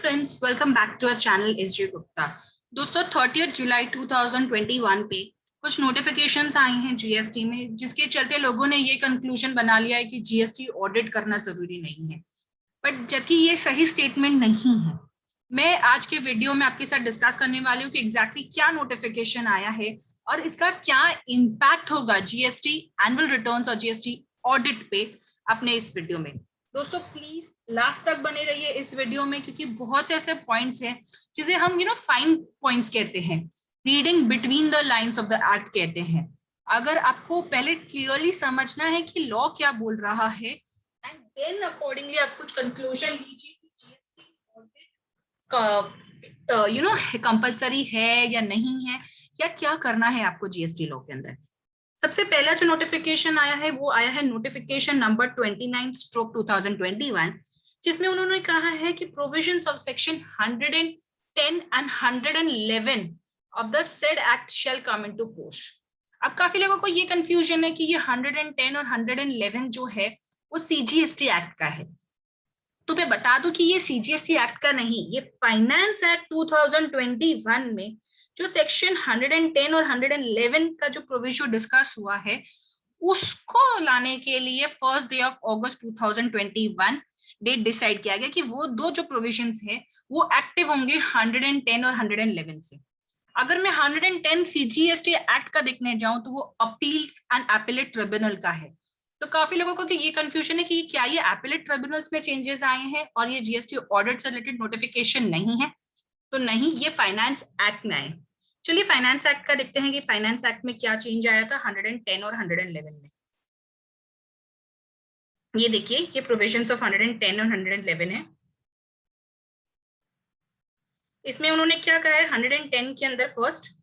Friends, welcome back to our channel SJ Gupta. दोस्तों 30 जुलाई 2021 पे कुछ नोटिफिकेशंस आई हैं जीएसटी में, जिसके चलते लोगों ने ये कंक्लूजन बना लिया है कि जीएसटी ऑडिट करना जरूरी नहीं है, बट जबकि ये सही स्टेटमेंट नहीं है। मैं आज के वीडियो में आपके साथ डिस्कस करने वाली हूँ कि एग्जैक्टली क्या नोटिफिकेशन आया है और इसका क्या इम्पैक्ट होगा जीएसटी एनुअल रिटर्न्स और जीएसटी ऑडिट पे अपने इस वीडियो में। दोस्तों प्लीज लास्ट तक बने रहिए इस वीडियो में, क्योंकि बहुत से ऐसे पॉइंट्स हैं जिसे हम फाइन पॉइंट्स कहते हैं, reading between the lines of the act कहते हैं। अगर आपको पहले क्लियरली समझना है कि लॉ क्या बोल रहा है एंड देन अकॉर्डिंगली आप कुछ कंक्लूजन लीजिए कि जीएसटी ऑडिट कंपलसरी है या नहीं है, या क्या करना है आपको जीएसटी लॉ के अंदर। सबसे पहला जो नोटिफिकेशन आया है वो आया है नोटिफिकेशन नंबर 29/2021, जिसमें उन्होंने कहा है कि provisions of section 110 and 111 of the said act shall come into force. अब काफी लोगों को ये कंफ्यूजन है कि ये 110 और 111 जो है वो सीजीएसटी एक्ट का है। तो मैं बता दूं कि ये सीजीएसटी एक्ट का नहीं, ये फाइनेंस एक्ट 2021 में जो सेक्शन 110 और 111 का जो प्रोविजन डिस्कस हुआ है उसको लाने के लिए 1 अगस्त 2021 डेट डिसाइड किया गया कि वो दो जो प्रोविजंस है वो एक्टिव होंगे 110 और 111 से। अगर मैं 110 सीजीएसटी एक्ट का देखने जाऊं तो वो अपील्स एंड एपेलेट ट्रिब्यूनल का है। तो काफी लोगों को ये कंफ्यूजन है कि क्या ये एपेलेट ट्रिब्यूनल्स में चेंजेस आए हैं और ये जीएसटी ऑडिट से रिलेटेड नोटिफिकेशन नहीं है। तो नहीं, ये फाइनेंस एक्ट में आए। चलिए फाइनेंस एक्ट का देखते हैं कि फाइनेंस एक्ट में क्या चेंज आया था 110 और 111 में। ये देखिए, ये प्रोविजंस ऑफ 110 और 111 है। इसमें उन्होंने क्या कहा है 110 के अंदर फर्स्ट,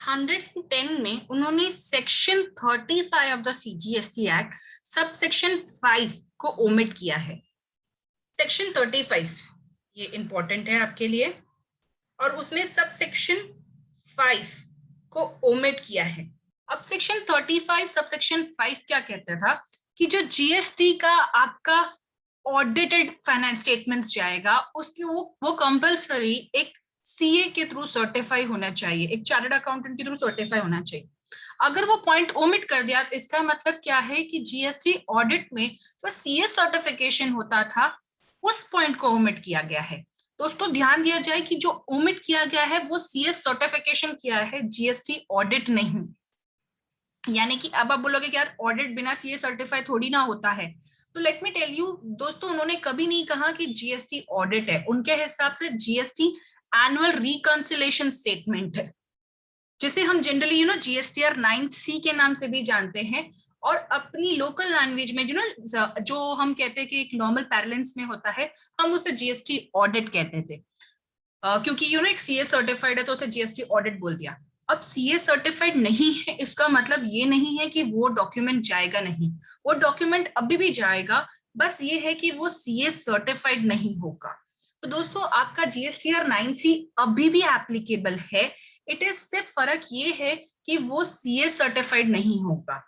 हंड्रेड टेन में उन्होंने section 35 of the CGST act sub section 5 को ओमिट किया है। सेक्शन 35 ये इंपॉर्टेंट है आपके लिए, और उसमें सब सेक्शन 5 को ओमिट किया है। अब सेक्शन 35 सब सेक्शन 5 क्या कहता था कि जो जीएसटी का आपका ऑडिटेड फाइनेंस स्टेटमेंट्स जाएगा उसके वो कंपलसरी एक सीए के थ्रू सर्टिफाई होना चाहिए, एक चार्टर्ड अकाउंटेंट के थ्रू सर्टिफाई होना चाहिए। अगर वो पॉइंट ओमिट कर दिया तो इसका मतलब क्या है कि जीएसटी ऑडिट में जो सीए सर्टिफिकेशन होता था उस पॉइंट को ओमिट किया गया है। दोस्तों ध्यान दिया जाए कि जो ओमिट किया गया है वो सीए सर्टिफिकेशन किया है, जीएसटी ऑडिट नहीं। यानी कि अब आप बोलोगे कि यार ऑडिट बिना सीए सर्टिफाई थोड़ी ना होता है, तो लेट मी टेल यू दोस्तों, उन्होंने कभी नहीं कहा कि जीएसटी ऑडिट है। उनके हिसाब से जीएसटी एनुअल रिकंसिलेशन स्टेटमेंट है, जिसे हम जनरली जीएसटीआर 9C के नाम से भी जानते हैं, और अपनी लोकल लैंग्वेज में जो हम कहते हैं कि एक नॉर्मल पैरेलेंस में होता है, हम उसे जीएसटी ऑडिट कहते थे। क्योंकि एक सीए सर्टिफाइड है तो उसे जीएसटी ऑडिट बोल दिया। अब सीए सर्टिफाइड नहीं है इसका मतलब ये नहीं है कि वो डॉक्यूमेंट जाएगा नहीं, वो डॉक्यूमेंट अभी भी जाएगा, बस ये है कि वो सीए सर्टिफाइड नहीं होगा। तो दोस्तों आपका जीएसटीआर 9C अभी भी एप्लीकेबल है, इट इज सिर्फ फर्क ये है कि वो सीए सर्टिफाइड नहीं होगा,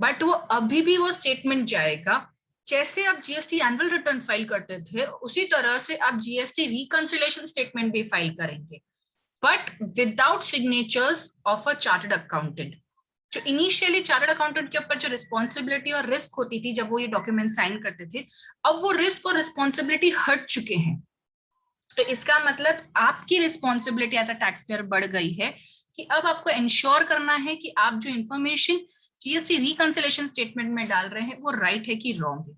बट वो अभी भी वो स्टेटमेंट जाएगा। जैसे आप जीएसटी एनुअल रिटर्न फाइल करते थे उसी तरह से आप जीएसटी रिकंसिलेशन स्टेटमेंट भी फाइल करेंगे, but without signatures of a chartered accountant. जो इनिशियली चार्टर्ड अकाउंटेंट के ऊपर जो रिस्पॉन्सिबिलिटी और रिस्क होती थी जब वो ये डॉक्यूमेंट साइन करते थे, अब वो रिस्क और रिस्पॉन्सिबिलिटी हट चुके हैं। तो इसका मतलब आपकी responsibility as a taxpayer बढ़ गई है कि अब आपको इंश्योर करना है कि आप जो इंफॉर्मेशन जीएसटी रिकंसिलेशन स्टेटमेंट में डाल रहे हैं वो राइट है कि रॉन्ग है।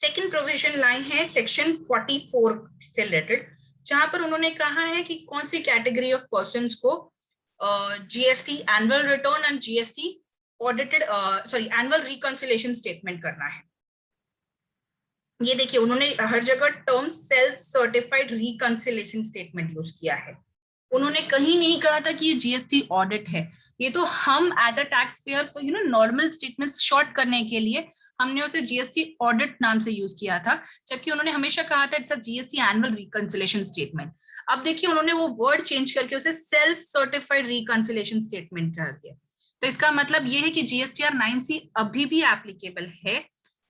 सेकंड प्रोविजन लाइन है सेक्शन 44 से रिलेटेड, जहां पर उन्होंने कहा है कि कौन सी कैटेगरी ऑफ पर्संस को GST annual return and GST audited annual reconciliation statement करना है। ये देखिए उन्होंने हर जगह term self certified reconciliation statement use किया है। उन्होंने कहीं नहीं कहा था कि ये जीएसटी ऑडिट है। ये तो हम as a taxpayer for normal statements short करने के लिए हमने उसे जीएसटी ऑडिट नाम से यूज किया था, जबकि उन्होंने हमेशा कहा था it's a GST annual reconciliation statement. अब देखिए उन्होंने वो वर्ड चेंज करके उसे सेल्फ सर्टिफाइड रिकंसिलेशन स्टेटमेंट कर दिया। तो इसका मतलब ये है कि जीएसटीआर 9C अभी भी एप्लीकेबल है,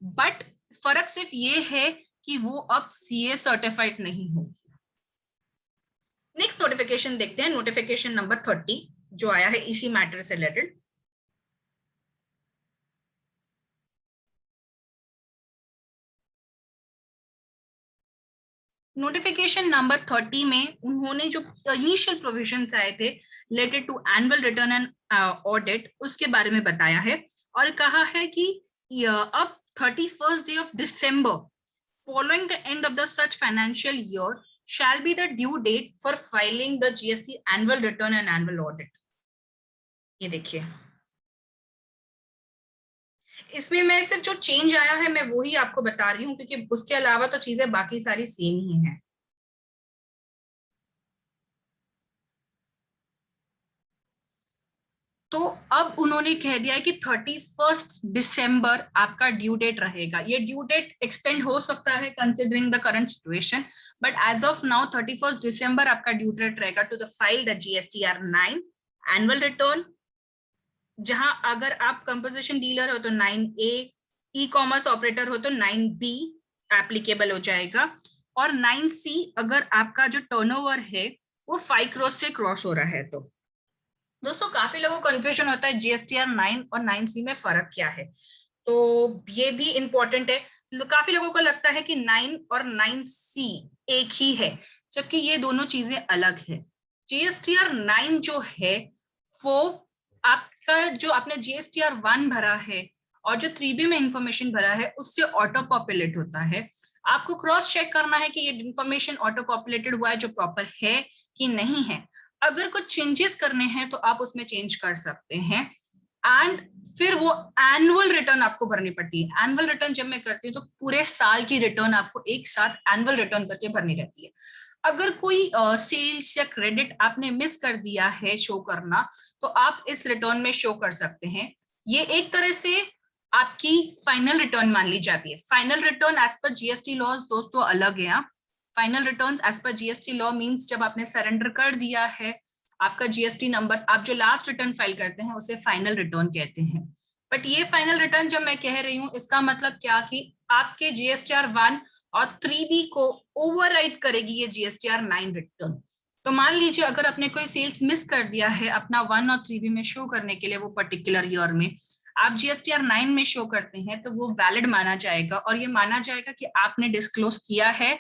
बट फर्क सिर्फ ये है कि वो अब सीए सर्टिफाइड नहीं होगी। नेक्स्ट नोटिफिकेशन देखते हैं, नोटिफिकेशन नंबर 30 जो आया है इसी मैटर से रिलेटेड। नोटिफिकेशन नंबर 30 में उन्होंने जो इनिशियल प्रोविजंस आए थे related to annual return and audit उसके बारे में बताया है, और कहा है कि अब 31st day of December following the end of the such financial year shall be the due date for filing the GST annual return and annual audit। ये देखिए, इसमें मैं सिर्फ जो चेंज आया है मैं वो ही आपको बता रही हूँ, क्योंकि उसके अलावा तो चीजें बाकी सारी सेम ही हैं। तो अब उन्होंने कह दिया है कि 31st December आपका ड्यू डेट रहेगा। ये ड्यू डेट एक्सटेंड हो सकता है considering the current situation, but as of now 31st December आपका ड्यू डेट रहेगा to the file the GSTR 9 annual return. जहां अगर आप कंपोजिशन डीलर हो तो 9A, ई कॉमर्स ऑपरेटर हो तो 9B एप्लीकेबल हो जाएगा, और 9C अगर आपका जो टर्नओवर है वो 5 करोड़ से क्रॉस हो रहा है। तो दोस्तों काफी लोगों को कंफ्यूजन होता है जीएसटीआर 9 और 9C में फर्क क्या है, तो ये भी इंपॉर्टेंट है। काफी लोगों को लगता है कि 9 और 9C एक ही है, जबकि ये दोनों चीजें अलग है। जीएसटीआर 9 जो है वो आपका जो आपने जीएसटीआर 1 भरा है और जो 3B में इंफॉर्मेशन भरा है उससे ऑटो पॉपुलेट होता है। आपको क्रॉस चेक करना है कि ये इंफॉर्मेशन ऑटो पॉपुलेटेड हुआ है जो प्रॉपर है कि नहीं है। अगर कुछ चेंजेस करने हैं तो आप उसमें चेंज कर सकते हैं, एंड फिर वो एनुअल रिटर्न आपको भरनी पड़ती है। एनुअल रिटर्न जब मैं करती हूँ तो पूरे साल की रिटर्न आपको एक साथ एनुअल रिटर्न करके भरनी रहती है। अगर कोई सेल्स या क्रेडिट आपने मिस कर दिया है शो करना, तो आप इस रिटर्न में शो कर सकते हैं। ये एक तरह से आपकी फाइनल रिटर्न मान ली जाती है। फाइनल रिटर्न एज पर जीएसटी लॉज दोस्तों अलग है। फाइनल रिटर्न्स एज पर जीएसटी लॉ मींस जब आपने सरेंडर कर दिया है आपका जीएसटी नंबर, आप जो लास्ट रिटर्न फाइल करते हैं उसे फाइनल रिटर्न कहते हैं। बट ये फाइनल रिटर्न जब मैं कह रही हूँ इसका मतलब क्या कि आपके जीएसटीआर 1 और 3B को ओवरराइड करेगी ये जीएसटीआर 9 रिटर्न। तो मान लीजिए अगर आपने कोई सेल्स मिस कर दिया है अपना 1 और 3B में शो करने के लिए वो पर्टिकुलर ईयर में, आप जीएसटीआर 9 में शो करते हैं तो वो वैलिड माना जाएगा, और ये माना जाएगा कि आपने डिस्क्लोज किया है,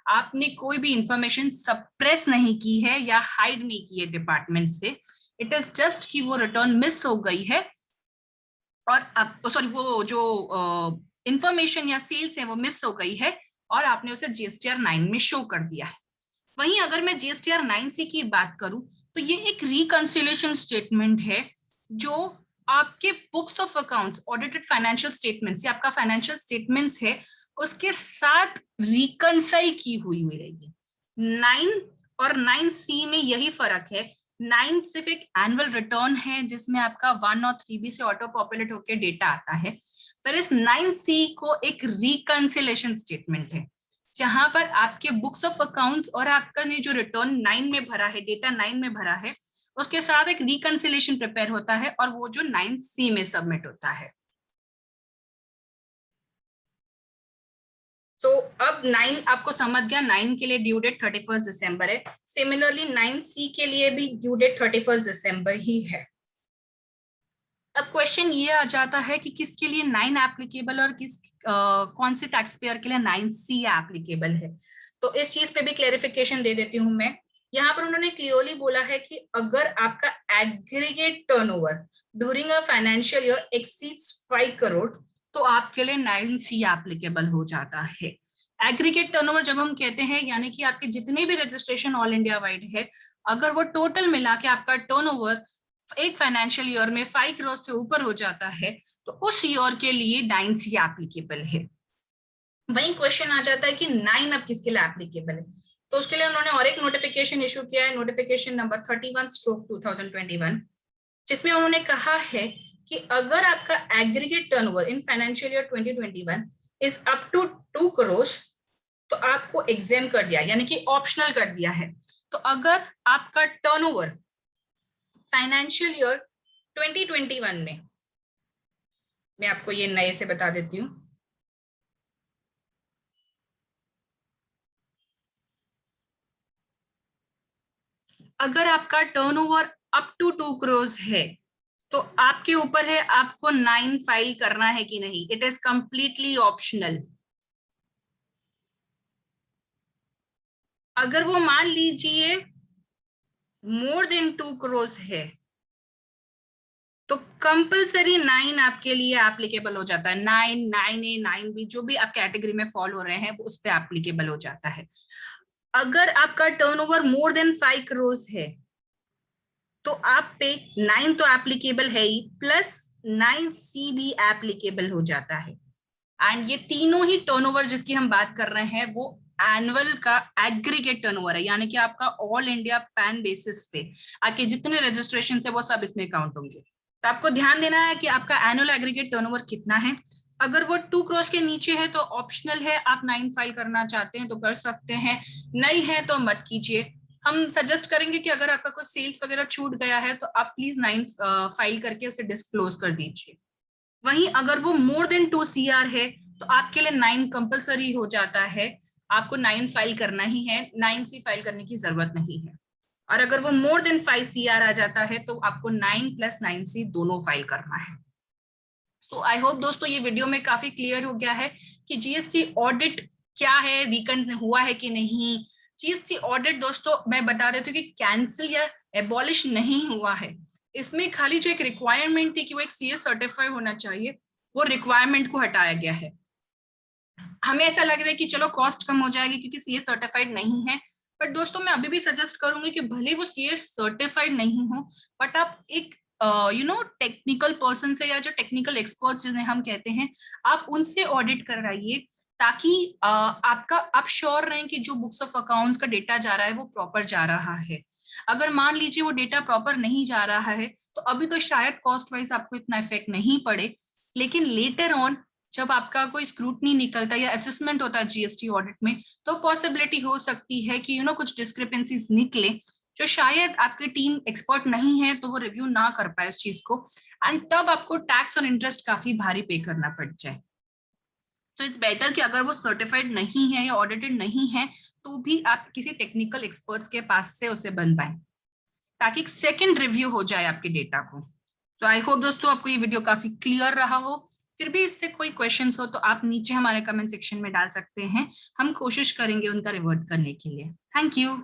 आपने कोई भी इंफॉर्मेशन सप्रेस नहीं की है या हाइड नहीं की है डिपार्टमेंट से। इट इज जस्ट कि वो रिटर्न मिस हो गई है और आप सॉरी वो जो इंफॉर्मेशन या सेल्स है वो मिस हो गई है और आपने उसे जीएसटीआर 9 में शो कर दिया है। वहीं अगर मैं जीएसटीआर 9C की बात करूं तो ये एक रिकंसिलिएशन स्टेटमेंट है जो आपके books of accounts audited financial statements या आपका फाइनेंशियल स्टेटमेंट्स है उसके साथ रिकंसाइल की हुई रहेगी। 9 और 9C में यही फर्क है। 9 सिर्फ एक एनुअल रिटर्न है जिसमें आपका 1 और 3B से ऑटो पॉपुलेट होकर डेटा आता है, पर इस 9C को एक रिकंसिलेशन स्टेटमेंट है जहां पर आपके बुक्स ऑफ अकाउंट्स और आपका ने जो रिटर्न 9 में भरा है, डेटा 9 में भरा है, उसके साथ एक रिकंसिलेशन प्रिपेयर होता है और वो जो 9C में सबमिट होता है। तो अब 9 आपको समझ गया, 9 के लिए ड्यू डेट 31st December है। सिमिलरली 9C के लिए भी ड्यू डेट 31st December ही है। अब क्वेश्चन ये आ जाता है कि किसके लिए 9 एप्लीकेबल और कौन से टैक्स पेयर के लिए 9C एप्लीकेबल है। तो इस चीज पे भी क्लेरिफिकेशन दे देती हूँ मैं। यहाँ पर उन्होंने क्लियरली बोला है कि अगर आपका aggregate turnover during a financial year exceeds 5 crore तो आपके लिए 9C एप्लीकेबल हो जाता है। एग्रीगेट टर्नओवर जब हम कहते हैं यानी कि आपके जितने भी रजिस्ट्रेशन ऑल इंडिया वाइड है, अगर वो टोटल मिला के आपका टर्नओवर एक फाइनेंशियल ईयर में 5 करोड़ से ऊपर हो जाता है तो उस ईयर के लिए 9C एप्लीकेबल है। वही क्वेश्चन आ जाता है कि 9 अब किसके लिए एप्लीकेबल है। तो उसके लिए उन्होंने और एक नोटिफिकेशन इशू किया है, नोटिफिकेशन नंबर 31/2021, जिसमें उन्होंने कहा है कि अगर आपका aggregate turnover in financial year 2021 is up to 2 crore तो आपको एग्जाम कर दिया, यानी कि ऑप्शनल कर दिया है। तो अगर आपका टर्नओवर फाइनेंशियल ईयर 2021 में, मैं आपको ये नए से बता देती हूँ, अगर आपका टर्नओवर अप टू 2 करोड़ है तो आपके ऊपर है आपको 9 फाइल करना है कि नहीं। It is completely optional. अगर वो मान लीजिए मोर देन 2 करोड़ है तो कंपलसरी 9 आपके लिए एप्लीकेबल हो जाता है। 9, 9A, 9B जो भी आप कैटेगरी में फॉल हो रहे हैं उस पर एप्लीकेबल हो जाता है। अगर आपका टर्नओवर मोर देन 5 करोड़ है तो आप पे 9 तो एप्लीकेबल है ही, प्लस 9C भी एप्लीकेबल हो जाता है। एंड ये तीनों ही टर्नओवर जिसकी हम बात कर रहे हैं वो एनुअल का एग्रीगेट टर्नओवर है, यानी कि आपका ऑल इंडिया पैन बेसिस पे आपके जितने रजिस्ट्रेशन है वो सब इसमें काउंट होंगे। तो आपको ध्यान देना है कि आपका एनुअल एग्रीगेट टर्नओवर कितना है। अगर वो 2 करोड़ के नीचे है तो ऑप्शनल है, आप 9 फाइल करना चाहते हैं तो कर सकते हैं, नहीं है तो मत कीजिए। हम सजेस्ट करेंगे कि अगर आपका कोई सेल्स वगैरह छूट गया है तो आप प्लीज 9 फाइल करके उसे डिस्क्लोज कर दीजिए। वहीं अगर वो मोर देन 2 CR है तो आपके लिए 9 कंपलसरी हो जाता है, आपको 9 फाइल करना ही है, 9C फाइल करने की जरूरत नहीं है। और अगर वो मोर देन 5 CR आ जाता है तो आपको 9 + 9C दोनों फाइल करना है। सो आई होप दोस्तों ये वीडियो में काफी क्लियर हो गया है कि जीएसटी ऑडिट क्या है, रिकन हुआ है कि नहीं। जीएसटी ऑडिट दोस्तों मैं बता देती हूँ कि कैंसिल या एबॉलिश नहीं हुआ है। इसमें खाली जो एक रिक्वायरमेंट थी कि वो एक CS सर्टिफाइड होना चाहिए, वो रिक्वायरमेंट को हटाया गया है। हमें ऐसा लग रहा है कि चलो कॉस्ट कम हो जाएगी क्योंकि CS सर्टिफाइड नहीं है, बट दोस्तों मैं अभी भी सजेस्ट करूंगी कि भले वो CS सर्टिफाइड नहीं हो बट आप एक टेक्निकल पर्सन से या जो टेक्निकल एक्सपर्ट्स जिन्हें हम कहते हैं आप उनसे ऑडिट करवाइए, ताकि आपका आप श्योर रहें कि जो बुक्स ऑफ अकाउंट्स का डेटा जा रहा है वो प्रॉपर जा रहा है। अगर मान लीजिए वो डेटा प्रॉपर नहीं जा रहा है तो अभी तो शायद कॉस्ट वाइज आपको इतना इफेक्ट नहीं पड़े, लेकिन लेटर ऑन जब आपका कोई स्क्रूटनी निकलता है या असेसमेंट होता है जीएसटी ऑडिट में तो पॉसिबिलिटी हो सकती है कि कुछ डिस्क्रिपेंसीज निकले जो शायद आपकी टीम एक्सपर्ट नहीं है तो वो रिव्यू ना कर पाए उस चीज को, एंड तब आपको टैक्स और इंटरेस्ट काफी भारी पे करना पड़ जाए। तो इट्स बेटर कि अगर वो सर्टिफाइड नहीं है या ऑडिटेड नहीं है तो भी आप किसी टेक्निकल एक्सपर्ट्स के पास से उसे बनवाएं, ताकि सेकंड रिव्यू हो जाए आपके डेटा को। तो आई होप दोस्तों आपको ये वीडियो काफी क्लियर रहा हो। फिर भी इससे कोई क्वेश्चंस हो तो आप नीचे हमारे कमेंट सेक्शन में डाल सकते हैं, हम कोशिश करेंगे उनका रिवर्ट करने के लिए। Thank you.